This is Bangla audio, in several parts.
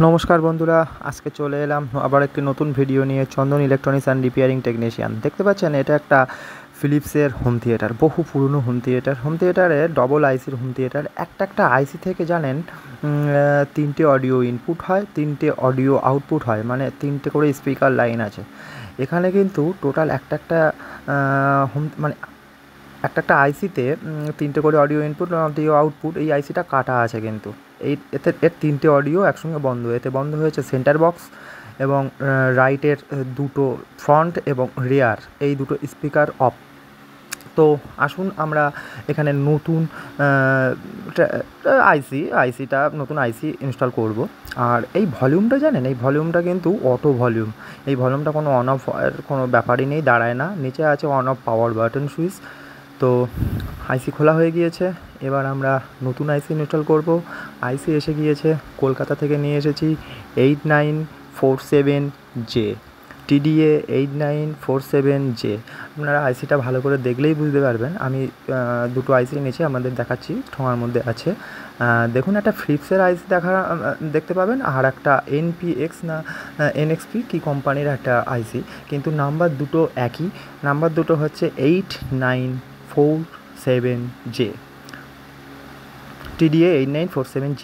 নমস্কার বন্ধুরা, আজকে চলে এলাম আবার একটি নতুন ভিডিও নিয়ে। চন্দন ইলেকট্রনিক্স অ্যান্ড রিপেয়ারিং টেকনিশিয়ান। দেখতে পাচ্ছেন এটা একটা ফিলিপসের হোম থিয়েটার, বহু পুরনো হোম থিয়েটার। হোম থিয়েটারে ডবল আইসির হোম থিয়েটার। একটা আইসি থেকে জানেন 3টে অডিও ইনপুট হয়, 3টে অডিও আউটপুট হয়, মানে 3টে করে স্পিকার লাইন আছে এখানে। কিন্তু টোটাল একটা হোম মানে একটা আইসিতে 3টে করে অডিও ইনপুট, অডিও আউটপুট। এই আইসিটা কাটা আছে কিন্তু এর 3টে অডিও একসঙ্গে বন্ধ। এতে বন্ধ হয়েছে সেন্টার বক্স এবং রাইটের দুটো ফ্রন্ট এবং রেয়ার, এই দুটো স্পিকার অফ। তো আসুন আমরা এখানে নতুন আইসিটা নতুন আইসি ইনস্টল করব। আর এই ভলিউমটা জানেন, এই ভলিউমটা কিন্তু অটো ভলিউম। এই ভলিউমটা কোনো অন অফ কোনো ব্যাপারই নেই, দাঁড়ায় না। নিচে আছে on of power button switch. তো আইসি খোলা হয়ে গিয়েছে, এবার আমরা নতুন আইসি ইনস্টল করব। আইসি এসে গিয়েছে, কলকাতা থেকে নিয়ে এসেছি 8947J, TDA 8947J। আপনারা আইসিটা ভালো করে দেখলেই বুঝতে পারবেন। আমি দুটো আইসি নিচে আমাদের দেখাচ্ছি, ঠোঙার মধ্যে আছে। দেখুন, একটা ফিলিপসের আইসি দেখতে পাবেন, আর একটা NPX না NXP কি কোম্পানির একটা আইসি, কিন্তু নাম্বার দুটো একই। নাম্বার দুটো হচ্ছে 8947J, TDA 8947J।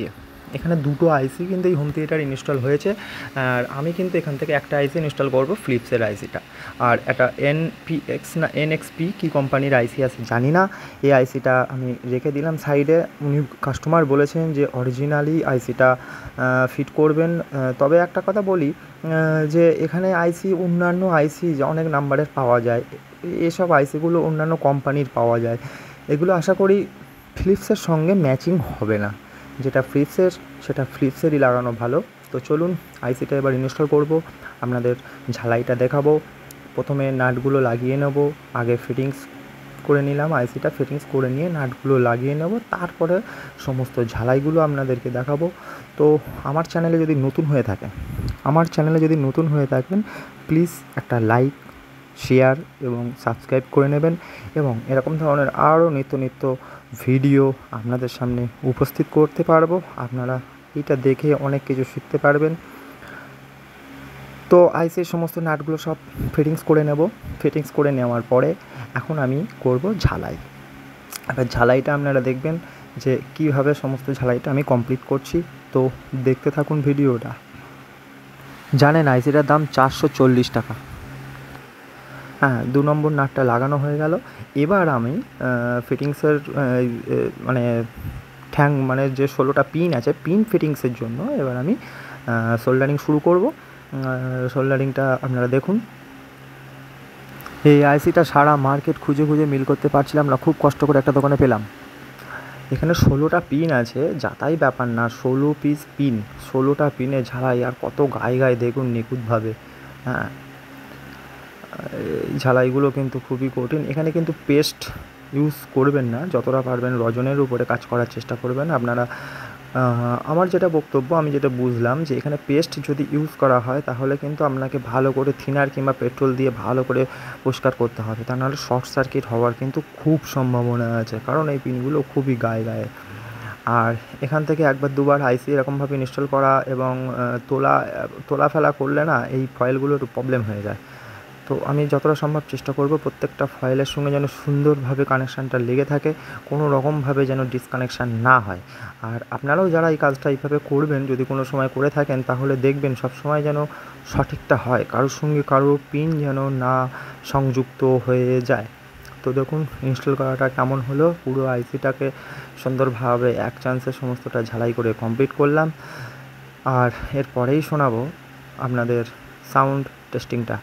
এখানে দুটো আইসি কিন্তু এই হোম থিয়েটার ইনস্টল হয়েছে। আর আমি কিন্তু এখান থেকে একটা আইসি ইনস্টল করবো, ফিলিপসের আইসিটা। আর একটা NPX না NXP কি কোম্পানির আইসি আছে জানি না, এই আইসিটা আমি রেখে দিলাম সাইডে। উনি কাস্টমার বলেছেন যে অরিজিনালি আইসিটা ফিট করবেন। তবে একটা কথা বলি, যে এখানে আইসি অন্যান্য আইসি অনেক নাম্বারের পাওয়া যায়, এসব আইসিগুলো অন্যান্য কোম্পানির পাওয়া যায়। এগুলো আশা করি ফিলিপসের সঙ্গে ম্যাচিং হবে না। যেটা ফিলিপসের সেটা ফিলিপসেরই লাগানো ভালো। তো চলুন আইসিটা এবার ইনস্টল করব, আপনাদের ঝালাইটা দেখাবো। প্রথমে নাটগুলো লাগিয়ে নেব, আগে ফিটিংস করে নিলাম। আইসিটা ফিটিংস করে নিয়ে নাটগুলো লাগিয়ে নেব, তারপরে সমস্ত ঝালাইগুলো আপনাদেরকে দেখাবো। তো আমার চ্যানেলে যদি নতুন হয়ে থাকেন প্লিজ একটা লাইক, শেয়ার এবং সাবস্ক্রাইব করে নেবেন। এবং এরকম ধরনের আরও নিত্য ভিডিও আপনাদের সামনে উপস্থিত করতে পারবো। আপনারা এটা দেখে অনেক কিছু শিখতে পারবেন। তো আইসির সমস্ত নাটগুলো সব ফিটিংস করে নেব। ফিটিংস করে নেওয়ার পরে এখন আমি করব ঝালাই। এবার ঝালাইটা আপনারা দেখবেন যে কীভাবে সমস্ত ঝালাইটা আমি কমপ্লিট করছি। তো দেখতে থাকুন ভিডিওটা। জানেন আইসিটার দাম 440 টাকা। হ্যাঁ, 2 নম্বর নাটটা লাগানো হয়ে গেল। এবার আমি ফিটিংসের মানে মানে যে 16টা পিন আছে, পিন ফিটিংসের জন্য এবার আমি সোল্ডারিং শুরু করব। সোল্ডারিংটা আপনারা দেখুন। এই আইসিটা সারা মার্কেট খুঁজে মিল করতে পারছিলাম না, খুব কষ্ট করে একটা দোকানে পেলাম। এখানে 16টা পিন আছে, যাতাই ব্যাপার না, 16 পিস পিন, 16টা পিনে ঝালাই। আর কত গায়ে দেখুন নিখুঁতভাবে। হ্যাঁ, ঝালাইগুলো কিন্তু খুবই কঠিন। এখানে কিন্তু পেস্ট ইউজ করবেন না, যতটা পারবেন রজনের উপরে কাজ করার চেষ্টা করবেন আপনারা। আমার যেটা বক্তব্য, আমি যেটা বুঝলাম, যে এখানে পেস্ট যদি ইউজ করা হয় তাহলে কিন্তু আপনাকে ভালো করে থিনার কিংবা পেট্রোল দিয়ে ভালো করে পরিষ্কার করতে হবে, তা নাহলে শর্ট সার্কিট হওয়ার কিন্তু খুব সম্ভাবনা আছে, কারণ এই পিনগুলো খুবই গায়ে। আর এখান থেকে একবার দুবার আইসি এরকমভাবে ইনস্টল করা এবং তোলা ফেলা করলে না এই ফয়েলগুলো একটু প্রবলেম হয়ে যায়। তো আমি যতটা সম্ভব চেষ্টা করব প্রত্যেকটা ফাইলের সঙ্গে যেন সুন্দরভাবে কানেকশানটা লেগে থাকে, কোনো রকমভাবে যেন ডিসকানেকশান না হয়। আর আপনারাও যারা এই কাজটা এইভাবে করবেন, যদি কোনো সময় করে থাকেন, তাহলে দেখবেন সবসময় যেন সঠিকটা হয়, কারোর সঙ্গে কারোর পিন যেন না সংযুক্ত হয়ে যায়। তো দেখুন ইনস্টল করাটা কেমন হলো। পুরো আইসিটাকে সুন্দরভাবে এক চান্সে সমস্তটা ঝালাই করে কমপ্লিট করলাম। আর এরপরেই শোনাবো আপনাদের সাউন্ড টেস্টিংটা,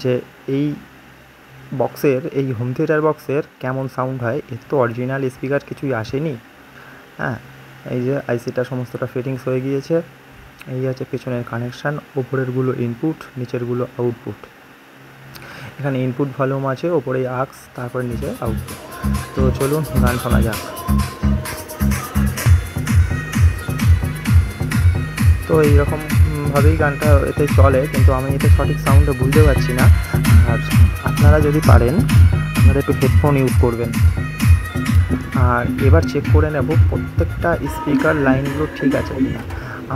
যে এই বক্সের, এই হোম থিয়েটার বক্সের কেমন সাউন্ড হয়। এর তো অরিজিনাল স্পিকার কিছুই আসেনি। হ্যাঁ, এই যে আইসিটা সমস্তটা ফিটিংস হয়ে গিয়েছে। এই আছে পেছনের কানেকশান, ওপরেরগুলো ইনপুট, নিচেরগুলো আউটপুট। এখানে ইনপুট ভলিউম আছে, ওপরে আক্স, তারপরে নিচে আউটপুট। তো চলুন গান শোনা যাক। তো এইরকমভাবেই গানটা এতে চলে, কিন্তু আমি এতে সঠিক সাউন্ডটা বুঝতে পারছি না। আর আপনারা যদি পারেন আপনারা একটু হেডফোন ইউজ করবেন। আর এবার চেক করে নেব প্রত্যেকটা স্পিকার লাইনগুলো ঠিক আছে কিনা।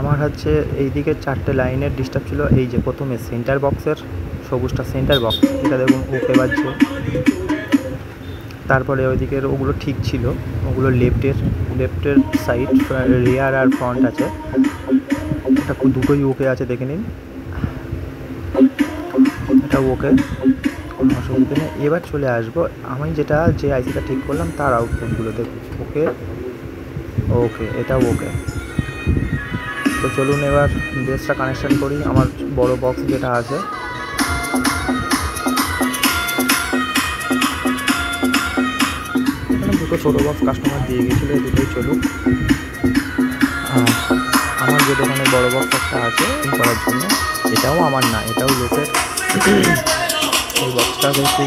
আমার হচ্ছে এই দিকে 4টে লাইনের ডিস্টার্ব ছিল। এই যে প্রথমে সেন্টার বক্সের সবুজটা সেন্টার বক্স, এটা দেখুন ওকে বাজছে। তারপরে ওইদিকের ওগুলো ঠিক ছিল, ওগুলো লেফটের সাইড রিয়ার আর ফ্রন্ট আছে, এটা দুটোই ওকে আছে, দেখে নিন এটা ওকে, কোনো অসুবিধা নেই। এবার চলে আসবো আমি যে আইসিটা ঠিক করলাম তার আউটপুটগুলো দেখুন ওকে ওকে, এটা ওকে। তো চলুন এবার বেসটা কানেকশান করি আমার বড় বক্স যেটা আছে। এখানে দুটো ছোটো বক্স কাস্টমার দিয়ে গিয়েছিলো, এই দুটোই চলুক। আমার যে দোকানে বড় বক্স একটা আছে করার জন্য, এটাও আমার না, এটাও লোকের। এই বক্সটা কিন্তু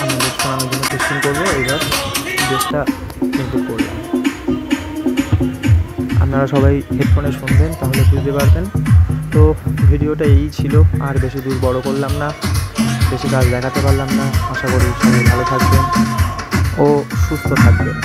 আমি বেস বানানোর জন্য টেস্টিং করবো। এবার বেসটা কিন্তু করলাম, আপনারা সবাই হেডফোনে শুনবেন তাহলে বুঝতে পারবেন। তো ভিডিওটা এই ছিল, আর বেশি দূর বড় করলাম না, বেশি কাজ দেখাতে পারলাম না। আশা করি সবাই ভালো থাকবেন ও সুস্থ থাকবেন।